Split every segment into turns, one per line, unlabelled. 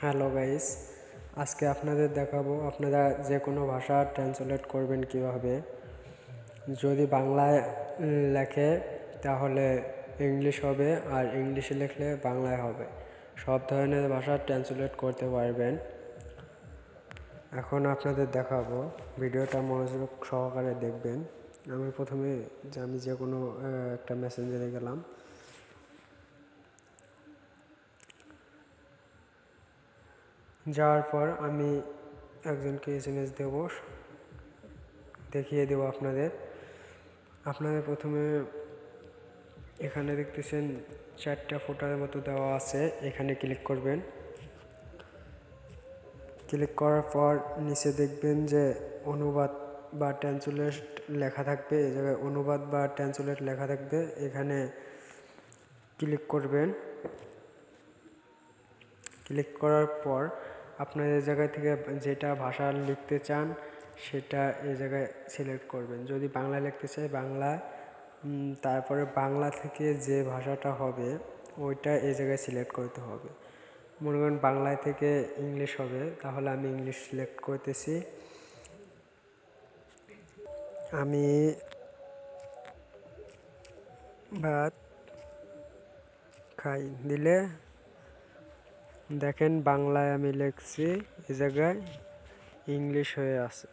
Hello guys, আজকে আপনাদের দেখাবো আপনারা যে কোনো ভাষা ট্রান্সলেট করবেন কিভাবে। যদি বাংলায় লেখে তাহলে ইংলিশ হবে, আর ইংলিশে লিখলে বাংলায় হবে। সব ধরনের ভাষা ট্রান্সলেট করতে পারবেন। এখন আপনাদের দেখাবো, ভিডিওটা মনোযোগ সহকারে দেখবেন। আমি প্রথমে যে কোনো একটা মেসেঞ্জারে গেলাম। যাওয়ার পর আমি একজনকে SMS দেখিয়ে দেব আপনাদের প্রথমে এখানে দেখতেছেন 4টা ফোটার মতো দেওয়া আছে, এখানে ক্লিক করবেন। ক্লিক করার পর নিচে দেখবেন যে অনুবাদ বা ট্রান্সলেট লেখা থাকবে। এই জায়গায় অনুবাদ বা ট্রান্সলেট লেখা থাকবে, এখানে ক্লিক করবেন। ক্লিক করার পর আপনার এই জায়গা থেকে যেটা ভাষা লিখতে চান সেটা এই জায়গায় সিলেক্ট করবেন। যদি বাংলা লিখতে চাই বাংলা, তারপরে বাংলা থেকে যে ভাষাটা হবে ওইটা এই জায়গায় সিলেক্ট করতে হবে। মনে করেন বাংলা থেকে ইংলিশ হবে, তাহলে আমি ইংলিশ সিলেক্ট করতেছি। আমি ভাত খাই দিলে দেখেন বাংলায় আমি লিখছি, এই জায়গায় ইংলিশ হয়ে আছে।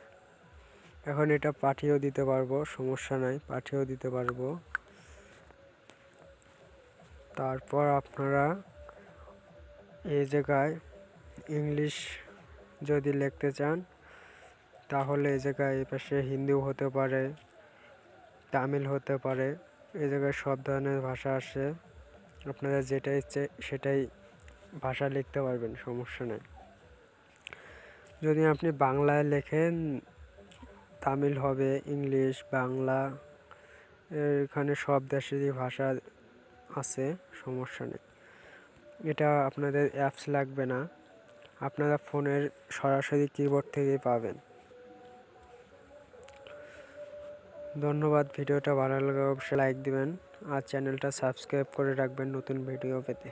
এখন এটা পাঠিয়েও দিতে পারবো, সমস্যা নাই, পাঠিয়েও দিতে পারবো। তারপর আপনারা এই জায়গায় ইংলিশ যদি লিখতে চান তাহলে এই জায়গায় এই পাশে হিন্দিও হতে পারে, তামিল হতে পারে। এই জায়গায় সব ধরনের ভাষা আসে, আপনারা যেটা ইচ্ছে সেটাই ভাষা লিখতে পারবেন, সমস্যা নেই। যদি আপনি বাংলায় লেখেন তামিল হবে, ইংলিশ, বাংলা, এখানে সব দেশেরই ভাষা আছে, সমস্যা নেই। এটা আপনাদের অ্যাপস লাগবে না, আপনারা ফোনের সরাসরি কিবোর্ড থেকেই পাবেন। ধন্যবাদ। ভিডিওটা ভালো লাগলে অবশ্যই লাইক দিবেন আর চ্যানেলটা সাবস্ক্রাইব করে রাখবেন নতুন ভিডিও পেতে।